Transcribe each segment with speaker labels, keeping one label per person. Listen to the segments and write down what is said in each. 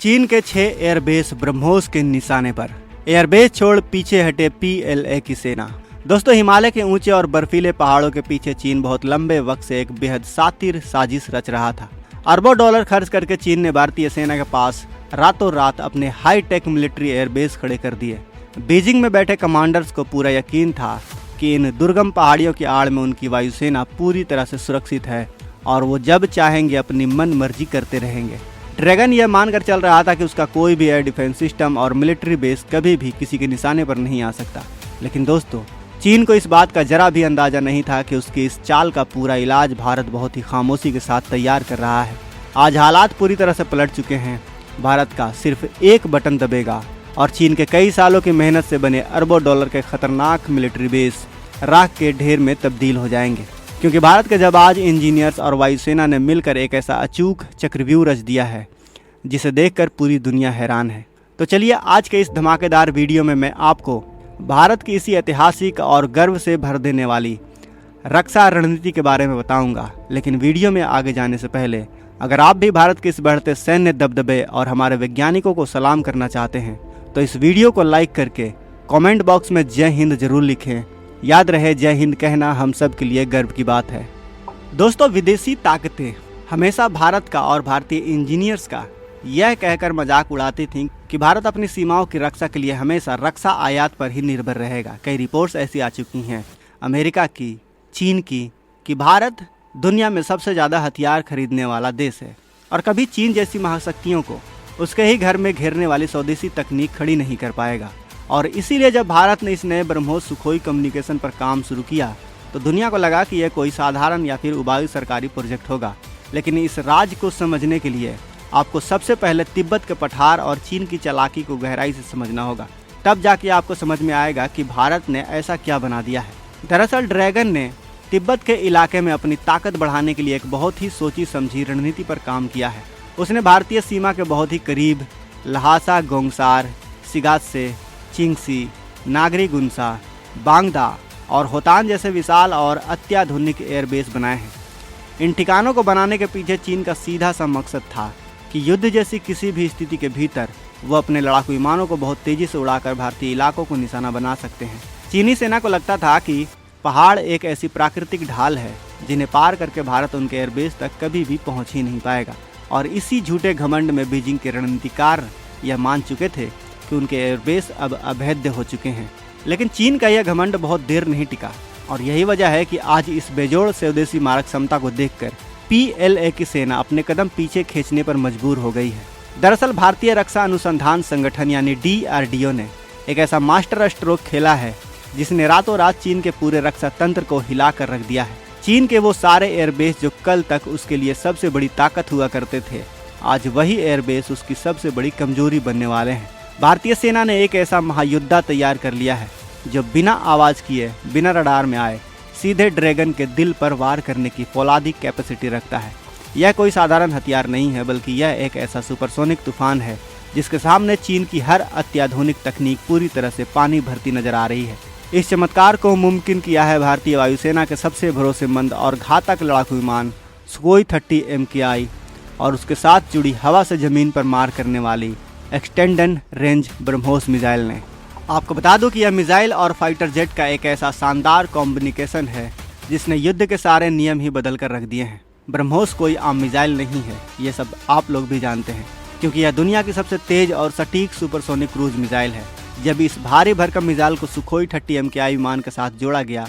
Speaker 1: चीन के 6 एयरबेस ब्रह्मोस के निशाने पर। एयरबेस छोड़ पीछे हटे PLA की सेना। दोस्तों, हिमालय के ऊंचे और बर्फीले पहाड़ों के पीछे चीन बहुत लंबे वक्त से एक बेहद शातिर साजिश रच रहा था। अरबों डॉलर खर्च करके चीन ने भारतीय सेना के पास रातों रात अपने हाईटेक मिलिट्री एयरबेस खड़े कर दिए। बीजिंग में बैठे कमांडर्स को पूरा यकीन था कि इन दुर्गम पहाड़ियों की आड़ में उनकी वायुसेना पूरी तरह से सुरक्षित है और वो जब चाहेंगे अपनी मन मर्जी करते रहेंगे। ड्रैगन यह मानकर चल रहा था कि उसका कोई भी एयर डिफेंस सिस्टम और मिलिट्री बेस कभी भी किसी के निशाने पर नहीं आ सकता। लेकिन दोस्तों, चीन को इस बात का जरा भी अंदाजा नहीं था कि उसकी इस चाल का पूरा इलाज भारत बहुत ही खामोशी के साथ तैयार कर रहा है। आज हालात पूरी तरह से पलट चुके हैं। भारत का सिर्फ एक बटन दबेगा और चीन के कई सालों की मेहनत से बने अरबों डॉलर के खतरनाक मिलिट्री बेस राख के ढेर में तब्दील हो जाएंगे। क्योंकि भारत के जाबाज इंजीनियर्स और वायुसेना ने मिलकर एक ऐसा अचूक चक्रव्यूह रच दिया है जिसे देखकर पूरी दुनिया हैरान है। तो चलिए, आज के इस धमाकेदार वीडियो में मैं आपको भारत की इसी ऐतिहासिक और गर्व से भर देने वाली रक्षा रणनीति के बारे में बताऊंगा। लेकिन वीडियो में आगे जाने से पहले अगर आप भी भारत के इस बढ़ते सैन्य दबदबे और हमारे वैज्ञानिकों को सलाम करना चाहते हैं तो इस वीडियो को लाइक करके कमेंट बॉक्स में जय हिंद जरूर लिखें। याद रहे, जय हिंद कहना हम सब के लिए गर्व की बात है। दोस्तों, विदेशी ताकतें हमेशा भारत का और भारतीय इंजीनियर्स का यह कहकर मजाक उड़ाती थीं कि भारत अपनी सीमाओं की रक्षा के लिए हमेशा रक्षा आयात पर ही निर्भर रहेगा। कई रिपोर्ट्स ऐसी आ चुकी हैं, अमेरिका की, चीन की, कि भारत दुनिया में सबसे ज़्यादा हथियार खरीदने वाला देश है और कभी चीन जैसी महाशक्तियों को उसके ही घर में घेरने वाली स्वदेशी तकनीक खड़ी नहीं कर पाएगा। और इसीलिए जब भारत ने इस नए ब्रह्मोस सुखोई कम्युनिकेशन पर काम शुरू किया तो दुनिया को लगा कि यह कोई साधारण या फिर उबाऊ सरकारी प्रोजेक्ट होगा। लेकिन इस राज को समझने के लिए आपको सबसे पहले तिब्बत के पठार और चीन की चालाकी को गहराई से समझना होगा। तब जाके आपको समझ में आएगा कि भारत ने ऐसा क्या बना दिया है। दरअसल ड्रैगन ने तिब्बत के इलाके में अपनी ताकत बढ़ाने के लिए एक बहुत ही सोची समझी रणनीति पर काम किया है। उसने भारतीय सीमा के बहुत ही करीब लहासा, गोंगसार, सिगात्से, चिंगसी, नागरी गुंसा, बांगदा और होतान जैसे विशाल और अत्याधुनिक एयरबेस बनाए हैं। इन ठिकानों को बनाने के पीछे चीन का सीधा सा मकसद था कि युद्ध जैसी किसी भी स्थिति के भीतर वो अपने लड़ाकू विमानों को बहुत तेजी से उड़ाकर भारतीय इलाकों को निशाना बना सकते हैं। चीनी सेना को लगता था कि पहाड़ एक ऐसी प्राकृतिक ढाल है जिन्हें पार करके भारत उनके एयरबेस तक कभी भी पहुंच ही नहीं पाएगा। और इसी झूठे घमंड में बीजिंग के रणनीतिकार यह मान चुके थे कि उनके एयरबेस अब अभेद्य हो चुके हैं। लेकिन चीन का यह घमंड बहुत देर नहीं टिका और यही वजह है कि आज इस बेजोड़ स्वदेशी मारक क्षमता को देखकर PLA की सेना अपने कदम पीछे खींचने पर मजबूर हो गई है। दरअसल भारतीय रक्षा अनुसंधान संगठन यानी DRDO ने एक ऐसा मास्टर स्ट्रोक खेला है जिसने रातों रात चीन के पूरे रक्षा तंत्र को हिला कर रख दिया है। चीन के वो सारे एयरबेस जो कल तक उसके लिए सबसे बड़ी ताकत हुआ करते थे, आज वही एयरबेस उसकी सबसे बड़ी कमजोरी बनने वाले हैं। भारतीय सेना ने एक ऐसा महायुद्धा तैयार कर लिया है जो बिना आवाज़ किए, बिना रडार में आए, सीधे ड्रैगन के दिल पर वार करने की फौलादी कैपेसिटी रखता है। यह कोई साधारण हथियार नहीं है, बल्कि यह एक ऐसा सुपरसोनिक तूफान है जिसके सामने चीन की हर अत्याधुनिक तकनीक पूरी तरह से पानी भरती नजर आ रही है। इस चमत्कार को मुमकिन किया है भारतीय वायुसेना के सबसे भरोसेमंद और घातक लड़ाकू विमान सुखोई 30 MKI और उसके साथ जुड़ी हवा से जमीन पर मार करने वाली एक्सटेंडेड रेंज ब्रह्मोस मिसाइल ने। आपको बता दूं कि यह मिसाइल और फाइटर जेट का एक ऐसा शानदार कॉम्बिनेशन है जिसने युद्ध के सारे नियम ही बदल कर रख दिए हैं। ब्रह्मोस कोई आम मिसाइल नहीं है, ये सब आप लोग भी जानते हैं, क्योंकि यह दुनिया की सबसे तेज और सटीक सुपरसोनिक क्रूज मिसाइल है। जब इस भारी भरकम मिसाइल को सुखोई 30 MKI विमान के साथ जोड़ा गया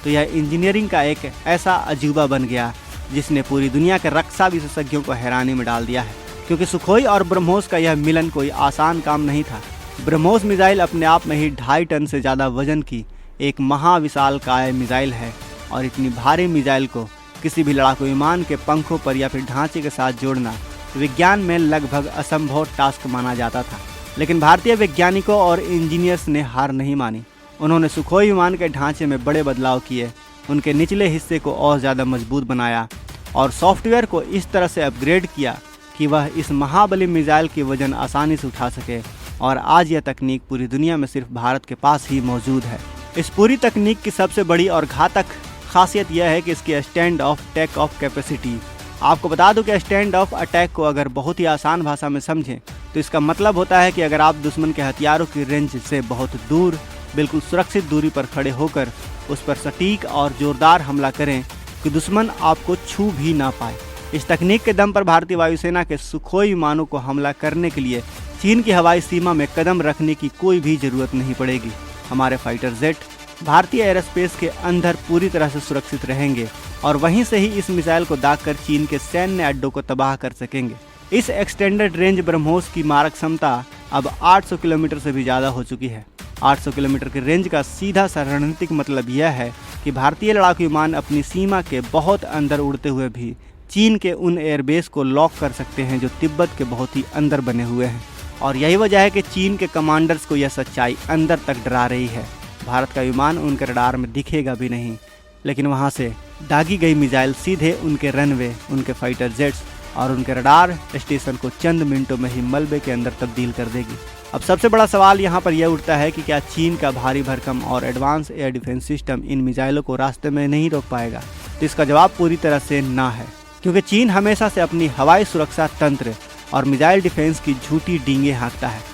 Speaker 1: तो यह इंजीनियरिंग का एक ऐसा अजूबा बन गया जिसने पूरी दुनिया के रक्षा विशेषज्ञों को हैरानी में डाल दिया है। क्योंकि सुखोई और ब्रह्मोस का यह मिलन कोई आसान काम नहीं था। ब्रह्मोस मिसाइल अपने आप में ही 2.5 टन से ज़्यादा वजन की एक महाविशालकाय मिसाइल है और इतनी भारी मिसाइल को किसी भी लड़ाकू विमान के पंखों पर या फिर ढांचे के साथ जोड़ना विज्ञान में लगभग असंभव टास्क माना जाता था। लेकिन भारतीय वैज्ञानिकों और इंजीनियर्स ने हार नहीं मानी। उन्होंने सुखोई विमान के ढांचे में बड़े बदलाव किए, उनके निचले हिस्से को और ज़्यादा मजबूत बनाया और सॉफ्टवेयर को इस तरह से अपग्रेड किया कि वह इस महाबली मिसाइल की वजन आसानी से उठा सके। और आज यह तकनीक पूरी दुनिया में सिर्फ भारत के पास ही मौजूद है। इस पूरी तकनीक की सबसे बड़ी और घातक खासियत यह है कि इसकी stand off take off capacity आपको बता दूं कि स्टैंड ऑफ अटैक को अगर बहुत ही आसान भाषा में समझें तो इसका मतलब होता है कि अगर आप दुश्मन के हथियारों की रेंज से बहुत दूर बिल्कुल सुरक्षित दूरी पर खड़े होकर उस पर सटीक और जोरदार हमला करें कि दुश्मन आपको छू भी ना पाए। इस तकनीक के दम पर भारतीय वायुसेना के सुखोई विमानों को हमला करने के लिए चीन की हवाई सीमा में कदम रखने की कोई भी जरूरत नहीं पड़ेगी। हमारे फाइटर जेट भारतीय एयरस्पेस के अंदर पूरी तरह से सुरक्षित रहेंगे और वहीं से ही इस मिसाइल को दागकर चीन के सैन्य अड्डों को तबाह कर सकेंगे। इस एक्सटेंडेड रेंज ब्रह्मोस की मारक क्षमता अब 800 किलोमीटर से भी ज़्यादा हो चुकी है। 800 किलोमीटर की रेंज का सीधा सा रणनीतिक मतलब यह है कि भारतीय लड़ाकू विमान अपनी सीमा के बहुत अंदर उड़ते हुए भी चीन के उन एयरबेस को लॉक कर सकते हैं जो तिब्बत के बहुत ही अंदर बने हुए हैं। और यही वजह है कि चीन के कमांडर्स को यह सच्चाई अंदर तक डरा रही है। भारत का विमान उनके रडार में दिखेगा भी नहीं, लेकिन वहां से दागी गई मिसाइल सीधे उनके रनवे, उनके फाइटर जेट्स और उनके रडार स्टेशन को चंद मिनटों में ही मलबे के अंदर तब्दील कर देगी। अब सबसे बड़ा सवाल यहाँ पर यह उठता है कि क्या चीन का भारी भरकम और advance air defence system in मिसाइलों को रास्ते में नहीं रोक पाएगा? तो इसका जवाब पूरी तरह से ना है, क्योंकि चीन हमेशा से अपनी हवाई सुरक्षा तंत्र और मिसाइल डिफेंस की झूठी डींगे हाँकता है।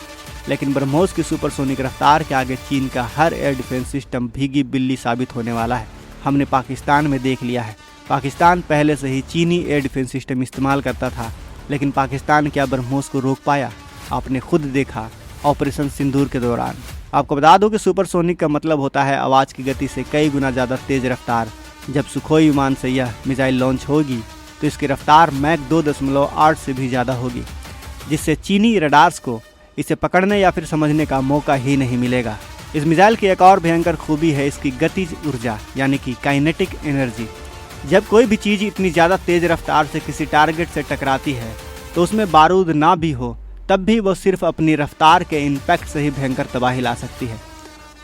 Speaker 1: लेकिन ब्रह्मोस की सुपरसोनिक रफ्तार के आगे चीन का हर एयर डिफेंस सिस्टम भीगी बिल्ली साबित होने वाला है। हमने पाकिस्तान में देख लिया है। पाकिस्तान पहले से ही चीनी एयर डिफेंस सिस्टम इस्तेमाल करता था, लेकिन पाकिस्तान क्या ब्रह्मोस को रोक पाया? आपने खुद देखा ऑपरेशन सिंदूर के दौरान। आपको बता दूं कि सुपरसोनिक का मतलब होता है आवाज़ की गति से कई गुना ज़्यादा तेज रफ्तार। जब सुखोई विमान से यह मिसाइल लॉन्च होगी तो इसकी रफ्तार मैक 2.8 से भी ज़्यादा होगी, जिससे चीनी रडार्स को इसे पकड़ने या फिर समझने का मौका ही नहीं मिलेगा। इस मिसाइल की एक और भयंकर खूबी है इसकी गतिज ऊर्जा, यानी कि काइनेटिक एनर्जी। जब कोई भी चीज़ इतनी ज़्यादा तेज रफ्तार से किसी टारगेट से टकराती है तो उसमें बारूद ना भी हो तब भी वो सिर्फ अपनी रफ्तार के इम्पैक्ट से ही भयंकर तबाही ला सकती है।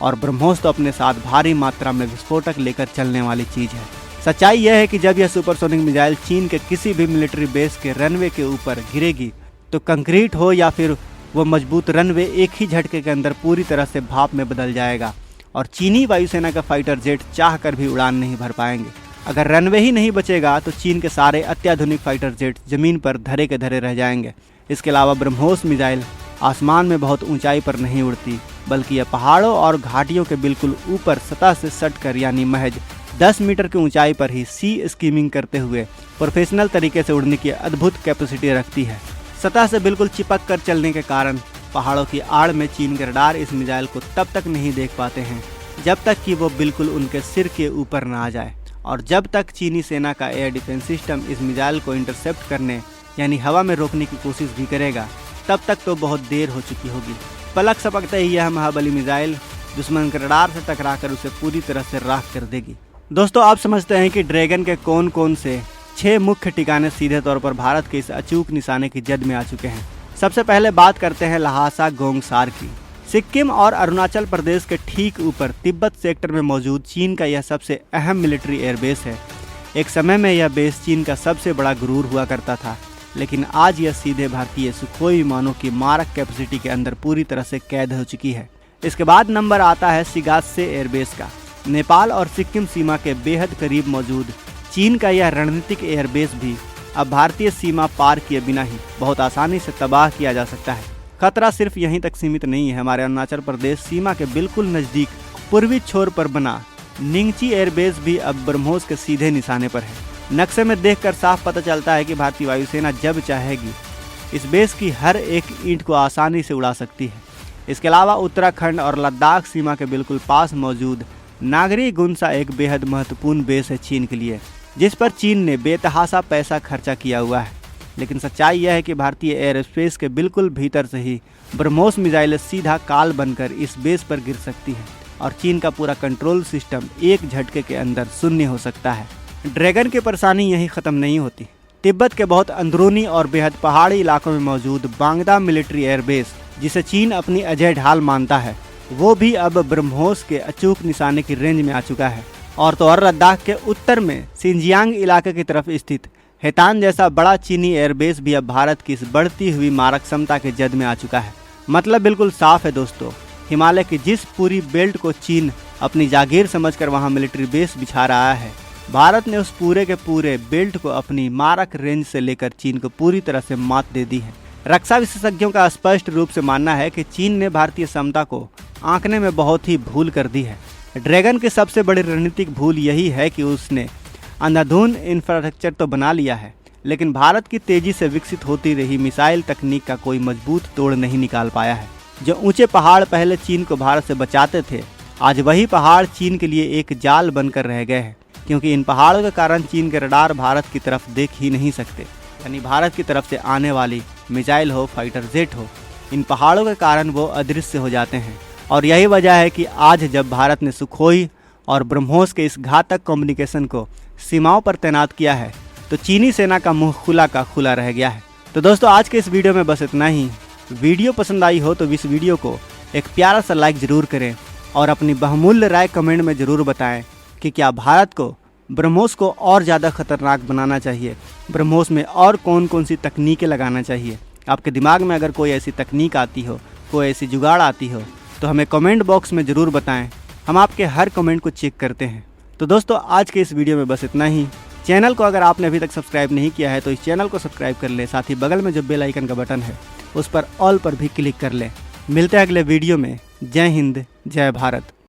Speaker 1: और ब्रह्मोस तो अपने साथ भारी मात्रा में विस्फोटक लेकर चलने वाली चीज़ है। सच्चाई यह है कि जब यह सुपरसोनिक मिसाइल चीन के किसी भी मिलिट्री बेस के रनवे के ऊपर गिरेगी तो कंक्रीट हो या फिर वो मजबूत रनवे एक ही झटके के अंदर पूरी तरह से भाप में बदल जाएगा और चीनी वायुसेना का फाइटर जेट चाह कर भी उड़ान नहीं भर पाएंगे। अगर रनवे ही नहीं बचेगा तो चीन के सारे अत्याधुनिक फाइटर जेट जमीन पर धरे के धरे रह जाएंगे। इसके अलावा ब्रह्मोस मिसाइल आसमान में बहुत ऊंचाई पर नहीं उड़ती, बल्कि यह पहाड़ों और घाटियों के बिल्कुल ऊपर सतह से सटकर यानी महज 10 मीटर की ऊंचाई पर ही सी स्कीमिंग करते हुए प्रोफेशनल तरीके से उड़ने की अद्भुत कैपेसिटी रखती है। सतह से बिल्कुल चिपक कर चलने के कारण पहाड़ों की आड़ में चीन के रडार इस मिसाइल को तब तक नहीं देख पाते हैं जब तक कि वो बिल्कुल उनके सिर के ऊपर ना आ जाए। और जब तक चीनी सेना का एयर डिफेंस सिस्टम इस मिसाइल को इंटरसेप्ट करने यानी हवा में रोकने की कोशिश भी करेगा, तब तक तो बहुत देर हो चुकी होगी। पलक झपकते ही यह महाबली मिसाइल दुश्मन के रडार से टकराकर उसे पूरी तरह से राख कर देगी। दोस्तों, आप समझते हैं कि ड्रैगन के कौन कौन से 6 मुख्य ठिकाने सीधे तौर पर भारत के इस अचूक निशाने की जद में आ चुके हैं। सबसे पहले बात करते हैं लहासा गोंगसार की। सिक्किम और अरुणाचल प्रदेश के ठीक ऊपर तिब्बत सेक्टर में मौजूद चीन का यह सबसे अहम मिलिट्री एयरबेस है। एक समय में यह बेस चीन का सबसे बड़ा गुरूर हुआ करता था, लेकिन आज यह सीधे भारतीय सुखोई विमानों की मारक कैपेसिटी के अंदर पूरी तरह से कैद हो चुकी है। इसके बाद नंबर आता है सिगात्से एयरबेस का। नेपाल और सिक्किम सीमा के बेहद करीब मौजूद चीन का यह रणनीतिक एयरबेस भी अब भारतीय सीमा पार किए बिना ही बहुत आसानी से तबाह किया जा सकता है। खतरा सिर्फ यहीं तक सीमित नहीं है। हमारे अरुणाचल प्रदेश सीमा के बिल्कुल नज़दीक पूर्वी छोर पर बना निंगची एयरबेस भी अब ब्रह्मोस के सीधे निशाने पर है। नक्शे में देखकर साफ पता चलता है कि भारतीय वायुसेना जब चाहेगी इस बेस की हर एक ईंट को आसानी से उड़ा सकती है। इसके अलावा उत्तराखंड और लद्दाख सीमा के बिल्कुल पास मौजूद नागरी गुनसा एक बेहद महत्वपूर्ण बेस है चीन के लिए, जिस पर चीन ने बेतहासा पैसा खर्चा किया हुआ है। लेकिन सच्चाई यह है कि भारतीय एयर स्पेस के बिल्कुल भीतर से ही ब्रह्मोस मिसाइलें सीधा काल बनकर इस बेस पर गिर सकती है और चीन का पूरा कंट्रोल सिस्टम एक झटके के अंदर शून्य हो सकता है। ड्रैगन की परेशानी यहीं ख़त्म नहीं होती। तिब्बत के बहुत अंदरूनी और बेहद पहाड़ी इलाकों में मौजूद बांगदा मिलिट्री एयरबेस, जिसे चीन अपनी अजय ढाल मानता है, वो भी अब ब्रह्मोस के अचूक निशाने की रेंज में आ चुका है। और तो और लद्दाख के उत्तर में सिंजियांग इलाके की तरफ स्थित हेतान जैसा बड़ा चीनी एयरबेस भी अब भारत की इस बढ़ती हुई मारक क्षमता के जद में आ चुका है। मतलब बिल्कुल साफ है दोस्तों, हिमालय की जिस पूरी बेल्ट को चीन अपनी जागीर समझकर वहां मिलिट्री बेस बिछा रहा है, भारत ने उस पूरे के पूरे बेल्ट को अपनी मारक रेंज से लेकर चीन को पूरी तरह से मात दे दी है। रक्षा विशेषज्ञों का स्पष्ट रूप से मानना है कि चीन ने भारतीय क्षमता को आंकने में बहुत ही भूल कर दी है। ड्रैगन की सबसे बड़ी रणनीतिक भूल यही है कि उसने अंधाधुंध इंफ्रास्ट्रक्चर तो बना लिया है, लेकिन भारत की तेजी से विकसित होती रही मिसाइल तकनीक का कोई मजबूत तोड़ नहीं निकाल पाया है। जो ऊंचे पहाड़ पहले चीन को भारत से बचाते थे, आज वही पहाड़ चीन के लिए एक जाल बनकर रह गए हैं, क्योंकि इन पहाड़ों के कारण चीन के रडार भारत की तरफ देख ही नहीं सकते। यानी भारत की तरफ से आने वाली मिसाइल हो, फाइटर जेट हो, इन पहाड़ों के कारण वो अदृश्य हो जाते हैं। और यही वजह है कि आज जब भारत ने सुखोई और ब्रह्मोस के इस घातक कम्युनिकेशन को सीमाओं पर तैनात किया है, तो चीनी सेना का मुंह खुला का खुला रह गया है। तो दोस्तों, आज के इस वीडियो में बस इतना ही। वीडियो पसंद आई हो तो इस वीडियो को एक प्यारा सा लाइक ज़रूर करें और अपनी बहुमूल्य राय कमेंट में ज़रूर बताएं कि क्या भारत को ब्रह्मोस को और ज़्यादा खतरनाक बनाना चाहिए, ब्रह्मोस में और कौन कौन सी तकनीकें लगाना चाहिए। आपके दिमाग में अगर कोई ऐसी तकनीक आती हो, कोई ऐसी जुगाड़ आती हो, तो हमें कमेंट बॉक्स में ज़रूर बताएं। हम आपके हर कमेंट को चेक करते हैं। तो दोस्तों, आज के इस वीडियो में बस इतना ही। चैनल को अगर आपने अभी तक सब्सक्राइब नहीं किया है तो इस चैनल को सब्सक्राइब कर लें। साथ ही बगल में जो बेल आइकन का बटन है उस पर ऑल पर भी क्लिक कर लें। मिलते हैं अगले वीडियो में। जय हिंद, जय भारत।